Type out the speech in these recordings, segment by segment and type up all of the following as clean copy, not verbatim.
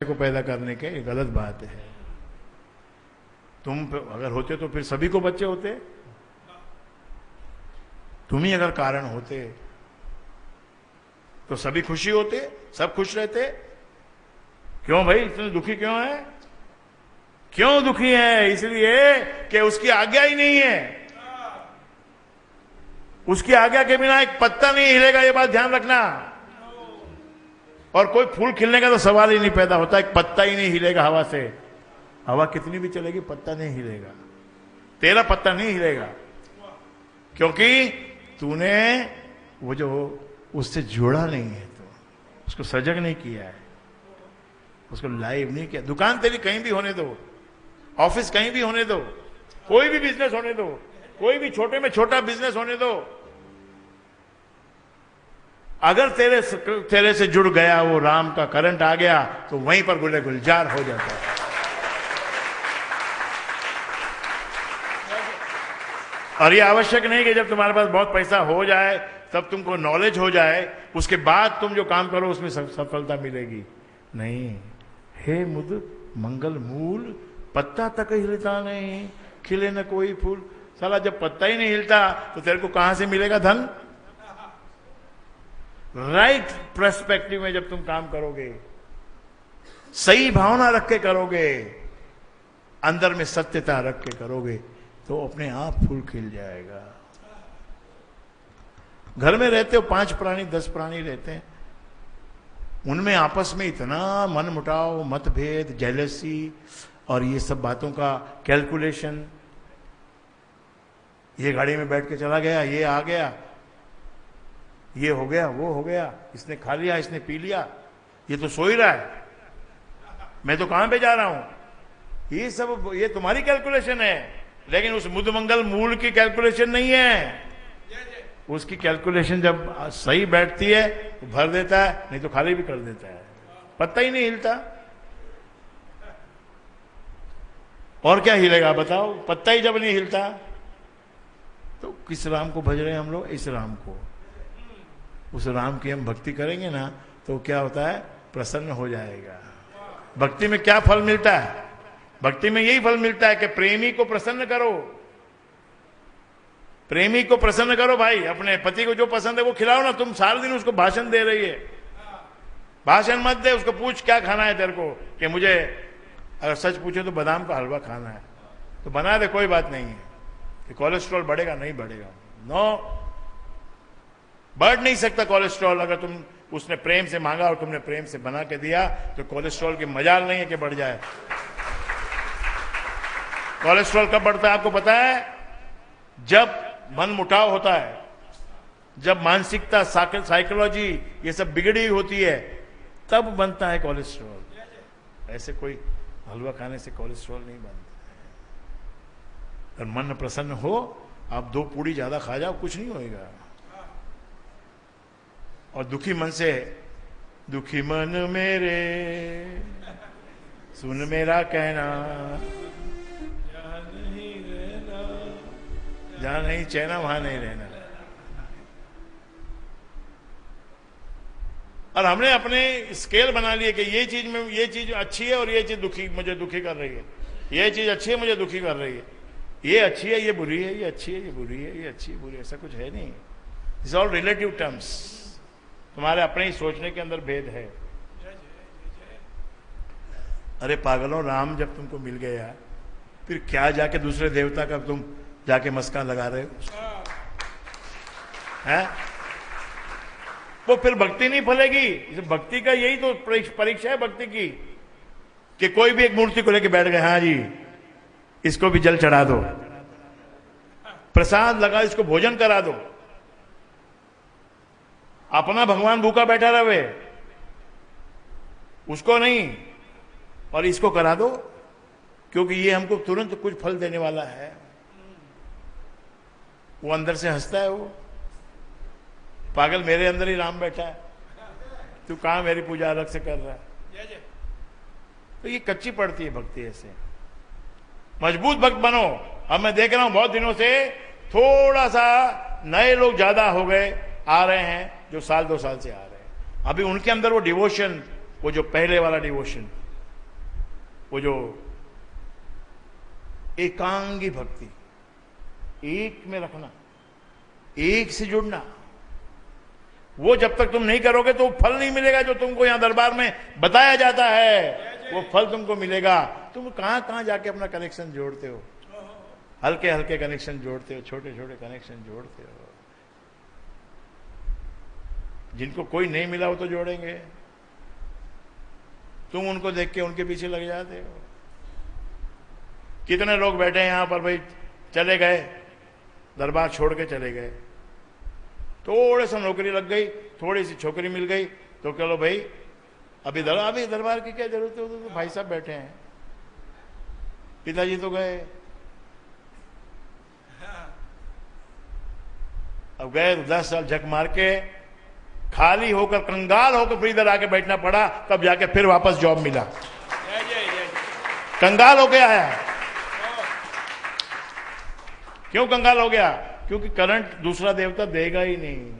को पैदा करने के ये गलत बात है। तुम अगर होते तो फिर सभी को बच्चे होते, तुम ही अगर कारण होते तो सभी खुशी होते, सब खुश रहते। क्यों भाई इतने दुखी क्यों है? क्यों दुखी है? इसलिए कि उसकी आज्ञा ही नहीं है। उसकी आज्ञा के बिना एक पत्ता नहीं हिलेगा, ये बात ध्यान रखना। और कोई फूल खिलने का तो सवाल ही नहीं पैदा होता, एक पत्ता ही नहीं हिलेगा हवा से। हवा कितनी भी चलेगी, पत्ता नहीं हिलेगा, तेरा पत्ता नहीं हिलेगा, क्योंकि तूने वो जो उससे जुड़ा नहीं है, तो उसको सजग नहीं किया है, उसको लाइव नहीं किया। दुकान तेरी कहीं भी होने दो, ऑफिस कहीं भी होने दो, कोई भी बिजनेस होने दो, कोई भी छोटे में छोटा बिजनेस होने दो, अगर तेरे से जुड़ गया वो राम का करंट आ गया तो वहीं पर गुले गुलजार हो जाता है। और ये आवश्यक नहीं कि जब तुम्हारे पास बहुत पैसा हो जाए तब तुमको नॉलेज हो जाए, उसके बाद तुम जो काम करो उसमें सफलता मिलेगी। नहीं, हे मुद मंगल मूल, पत्ता तक हिलता नहीं, खिले न कोई फूल। साला जब पत्ता ही नहीं हिलता तो तेरे को कहां से मिलेगा धन? राइट पर्सपेक्टिव में जब तुम काम करोगे, सही भावना रख के करोगे, अंदर में सत्यता रख के करोगे, तो अपने आप फूल खिल जाएगा। घर में रहते हो 5 प्राणी 10 प्राणी रहते हैं, उनमें आपस में इतना मन मुटाव, मतभेद, जेलसी और ये सब बातों का कैलकुलेशन। ये गाड़ी में बैठ के चला गया, ये आ गया, ये हो गया, वो हो गया, इसने खा लिया, इसने पी लिया, ये तो सो ही रहा है, मैं तो कहां पे जा रहा हूं। ये सब ये तुम्हारी कैलकुलेशन है, लेकिन उस मुदमंगल मूल की कैलकुलेशन नहीं है। उसकी कैलकुलेशन जब सही बैठती है तो भर देता है, नहीं तो खाली भी कर देता है, पत्ता ही नहीं हिलता। और क्या हिलेगा बताओ? पत्ता ही जब नहीं हिलता तो किस राम को भज रहे हैं हम लोग? इस राम को। उस राम की हम भक्ति करेंगे ना तो क्या होता है? प्रसन्न हो जाएगा। भक्ति में क्या फल मिलता है? भक्ति में यही फल मिलता है कि प्रेमी को प्रसन्न करो, प्रेमी को प्रसन्न करो। भाई अपने पति को जो पसंद है वो खिलाओ ना। तुम सारा दिन उसको भाषण दे रही है, भाषण मत दे, उसको पूछ क्या खाना है तेरे को, कि मुझे अगर सच पूछे तो बादाम का हलवा खाना है, तो बना दे, कोई बात नहीं है। कि कोलेस्ट्रॉल बढ़ेगा? नहीं बढ़ेगा, नो, बढ़ नहीं सकता कोलेस्ट्रॉल। अगर तुम उसने प्रेम से मांगा और तुमने प्रेम से बना के दिया तो कोलेस्ट्रॉल की मजाल नहीं है कि बढ़ जाए। कोलेस्ट्रॉल कब बढ़ता है आपको पता है? जब मन मुटाव होता है, जब मानसिकता, साइकोलॉजी ये सब बिगड़ी होती है, तब बनता है कोलेस्ट्रॉल। ऐसे कोई हलवा खाने से कोलेस्ट्रॉल नहीं बनता है। और मन प्रसन्न हो, आप 2 पूड़ी ज्यादा खा जाओ, कुछ नहीं होएगा। और दुखी मन से, दुखी मन मेरे सुन मेरा कहना, जहां नहीं चैना वहां नहीं रहना। और हमने अपने स्केल बना लिए कि ये चीज में, ये चीज अच्छी है और ये चीज दुखी, मुझे दुखी कर रही है, ये चीज अच्छी है मुझे दुखी कर रही है, ये अच्छी है ये बुरी है, ये अच्छी है ये बुरी है, ये अच्छी है बुरी है, ऐसा कुछ है नहीं। It's all relative terms. तुम्हारे अपने ही सोचने के अंदर भेद है। अरे पागलों, राम जब तुमको मिल गया फिर क्या जाके दूसरे देवता का तुम जाके मस्का लगा रहे हो? हैं? वो फिर भक्ति नहीं फलेगी। भक्ति का यही तो परीक्षा है भक्ति की, कि कोई भी एक मूर्ति को लेके बैठ गए, हाँ जी इसको भी जल चढ़ा दो, प्रसाद लगा, इसको भोजन करा दो। अपना भगवान भूखा बैठा रहे, उसको नहीं, और इसको करा दो, क्योंकि ये हमको तुरंत कुछ फल देने वाला है। वो अंदर से हंसता है, वो पागल, मेरे अंदर ही राम बैठा है, तू कहां मेरी पूजा अलग से कर रहा है? तो ये कच्ची पड़ती है भक्ति। ऐसे मजबूत भक्त बनो। अब मैं देख रहा हूं बहुत दिनों से थोड़ा सा नए लोग ज्यादा हो गए, आ रहे हैं, जो 1-2 साल से आ रहे हैं। अभी उनके अंदर वो डिवोशन, वो जो पहले वाला डिवोशन वो जो एकांगी भक्ति, एक में रखना, एक से जुड़ना, वो जब तक तुम नहीं करोगे तो फल नहीं मिलेगा जो तुमको यहां दरबार में बताया जाता है, वो फल तुमको मिलेगा। तुम कहां कहां जाके अपना कनेक्शन जोड़ते हो, हल्के हल्के कनेक्शन जोड़ते हो, छोटे छोटे कनेक्शन जोड़ते हो। जिनको कोई नहीं मिला वो तो जोड़ेंगे, तुम उनको देख के उनके पीछे लग जाते हो। कितने लोग बैठे हैं यहां पर भाई, चले गए दरबार छोड़ के चले गए, थोड़े सा नौकरी लग गई, थोड़ी सी छोकरी मिल गई, तो चलो भाई अभी दरबार की क्या जरूरत है, तो भाई साहब बैठे हैं, पिताजी तो गए, अब गए 10 साल झक मार के खाली होकर कंगाल होकर फिर इधर आके बैठना पड़ा, तब जाके फिर वापस जॉब मिला। कंगाल हो गया है। क्यों कंगाल हो गया? क्योंकि करंट दूसरा देवता देगा ही नहीं,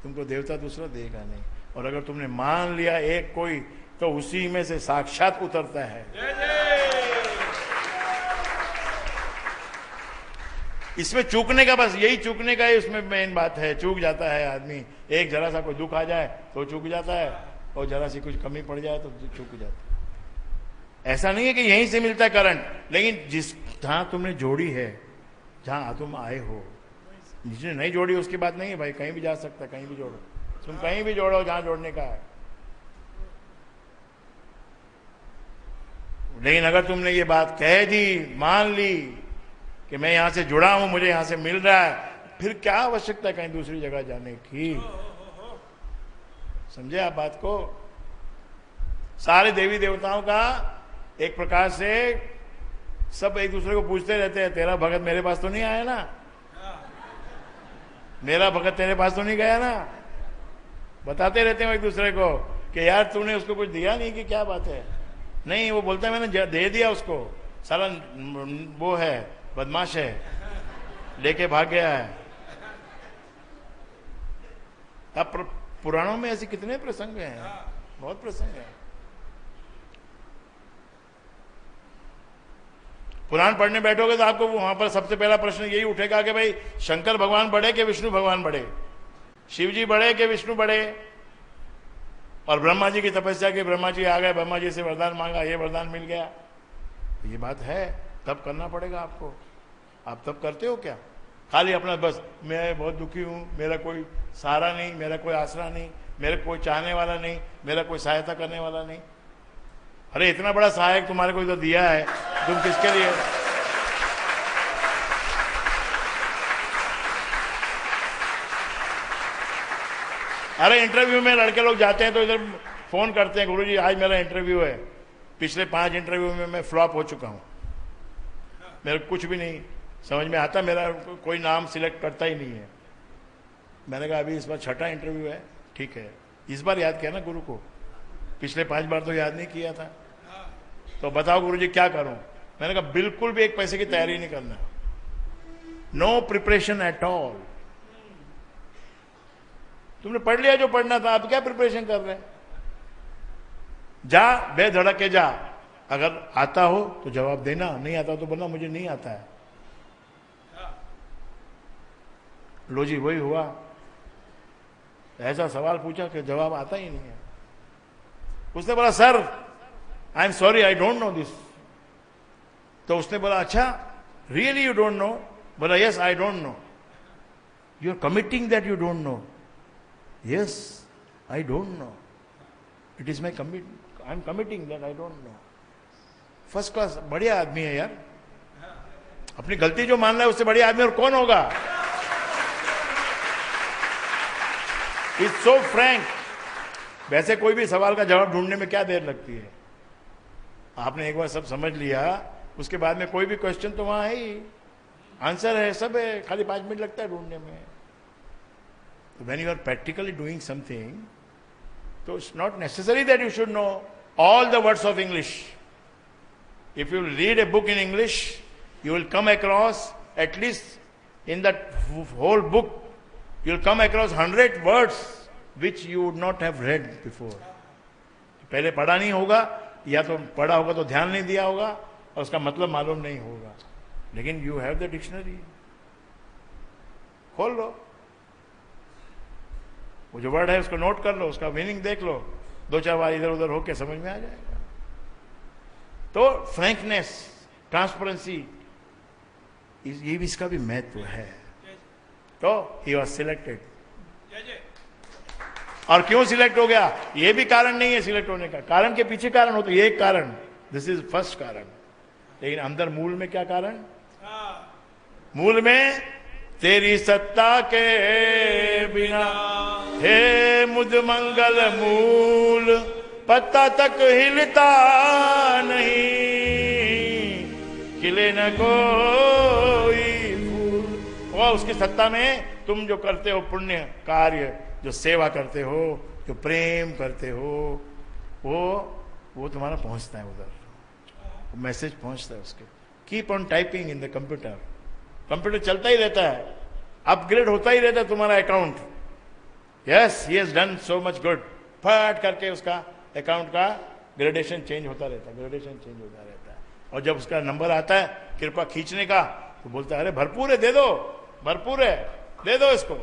तुमको देवता दूसरा देगा नहीं। और अगर तुमने मान लिया एक कोई, तो उसी में से साक्षात उतरता है। इसमें चूकने का, बस यही चूकने का ही उसमें मेन बात है। चूक जाता है आदमी, एक जरा सा कोई दुख आ जाए तो चूक जाता है, और जरा सी कुछ कमी पड़ जाए तो चूक जाता है। ऐसा नहीं है कि यहीं से मिलता है करंट, लेकिन जहां तुमने जोड़ी है, जहां तुम आए हो, जिसने नहीं जोड़ी उसकी बात नहीं है भाई, कहीं भी जा सकता है, कहीं भी जोड़ो, तुम कहीं भी जोड़ो जहां जोड़ने का है। लेकिन अगर तुमने ये बात कह दी, मान ली कि मैं यहां से जुड़ा हूं, मुझे यहां से मिल रहा है, फिर क्या आवश्यकता है कहीं दूसरी जगह जाने की? समझे आप बात को? सारे देवी देवताओं का एक प्रकार से सब एक दूसरे को पूछते रहते हैं, तेरा भगत मेरे पास तो नहीं आया ना, मेरा भगत तेरे पास तो नहीं गया ना, बताते रहते हैं एक दूसरे को कि यार तूने उसको कुछ दिया नहीं, कि क्या बात है? नहीं, वो बोलता है मैंने दे दिया उसको, साला वो है, बदमाश है, लेके भाग गया है। अब पुराणों में ऐसे कितने प्रसंग हैं, बहुत प्रसंग हैं। पुराण पढ़ने बैठोगे तो आपको वहां पर सबसे पहला प्रश्न यही उठेगा कि भाई शंकर भगवान बड़े कि विष्णु भगवान बड़े, शिव जी बड़े कि विष्णु बड़े? और ब्रह्मा जी की तपस्या की, ब्रह्मा जी आ गए, ब्रह्मा जी से वरदान मांगा, ये वरदान मिल गया, ये बात है, तब करना पड़ेगा आपको। आप तब करते हो क्या? खाली अपना बस मैं बहुत दुखी हूं, मेरा कोई सहारा नहीं, मेरा कोई आसरा नहीं, मेरा कोई चाहने वाला नहीं, मेरा कोई सहायता करने वाला नहीं। अरे इतना बड़ा सहायक तुम्हारे को तो दिया है, तुम किसके लिए? अरे इंटरव्यू में लड़के लोग जाते हैं तो इधर फोन करते हैं, गुरुजी आज मेरा इंटरव्यू है, पिछले 5 इंटरव्यू में मैं फ्लॉप हो चुका हूं, मेरे कुछ भी नहीं समझ में आता, मेरा कोई नाम सिलेक्ट करता ही नहीं है। मैंने कहा अभी इस बार 6ठा इंटरव्यू है, ठीक है, इस बार याद किया ना गुरु को, पिछले 5 बार तो याद नहीं किया था, तो बताओ गुरुजी क्या करूं? मैंने कहा बिल्कुल भी एक पैसे की तैयारी नहीं करना, नो प्रिपरेशन एट ऑल। तुमने पढ़ लिया जो पढ़ना था, अब क्या प्रिपरेशन कर रहे हैं? जा बेधड़क के जा, अगर आता हो तो जवाब देना, नहीं आता तो बोलना मुझे नहीं आता है। लो जी वही हुआ, ऐसा सवाल पूछा कि जवाब आता ही नहीं है। उसने बोला sir I am sorry I don't know this. तो उसने बोला अच्छा रियली यू डोंट नो? बोला yes I don't know. You are committing that you don't know? Yes I don't know, it is my I am committing that I don't know. First class, बढ़िया आदमी है यार, अपनी गलती जो मान रहा है उससे बढ़िया आदमी और कौन होगा? It's so Frank. वैसे कोई भी सवाल का जवाब ढूंढने में क्या देर लगती है? आपने एक बार सब समझ लिया, उसके बाद में कोई भी क्वेश्चन तो वहां है ही, आंसर है, सब है, खाली 5 मिनट लगता है ढूंढने में। When you are practically doing something, so it's not necessary that you should know all the words of English. If you read a book in English, you will come across, at least in that whole book, you will come across 100 words which you would not have read before. पहले पढ़ा नहीं होगा या तो पढ़ा होगा तो ध्यान नहीं दिया होगा और उसका मतलब मालूम नहीं होगा, लेकिन यू हैव द डिक्शनरी, खोल लो, वो जो वर्ड है उसको नोट कर लो, उसका मीनिंग देख लो, 2-4 बार इधर उधर होके समझ में आ जाएगा। तो फ्रैंकनेस, ट्रांसपेरेंसी, ये भी इसका भी महत्व है। तो ही वॉज सिलेक्टेड। और क्यों सिलेक्ट हो गया, ये भी कारण नहीं है सिलेक्ट होने का, कारण के पीछे कारण हो, तो ये एक कारण, दिस इज फर्स्ट कारण, लेकिन अंदर मूल में क्या कारण, मूल में तेरी सत्ता के बिना हे मुझ मंगल मूल पत्ता तक हिलता नहीं, खिले न कोई फूल। और उसकी सत्ता में तुम जो करते हो पुण्य कार्य, जो सेवा करते हो, जो प्रेम करते हो, वो तुम्हारा पहुंचता है उधर, मैसेज पहुंचता है उसके। Keep on typing in the computer, computer चलता ही रहता है, अपग्रेड होता ही रहता है तुम्हारा account. Yes, he has done so much good, फट करके उसका अकाउंट का ग्रेडेशन चेंज होता रहता है, ग्रेडेशन चेंज होता रहता है। और जब उसका नंबर आता है कृपा खींचने का, तो बोलता है अरे भरपूर है, दे दो, भरपूर है, दे दो इसको।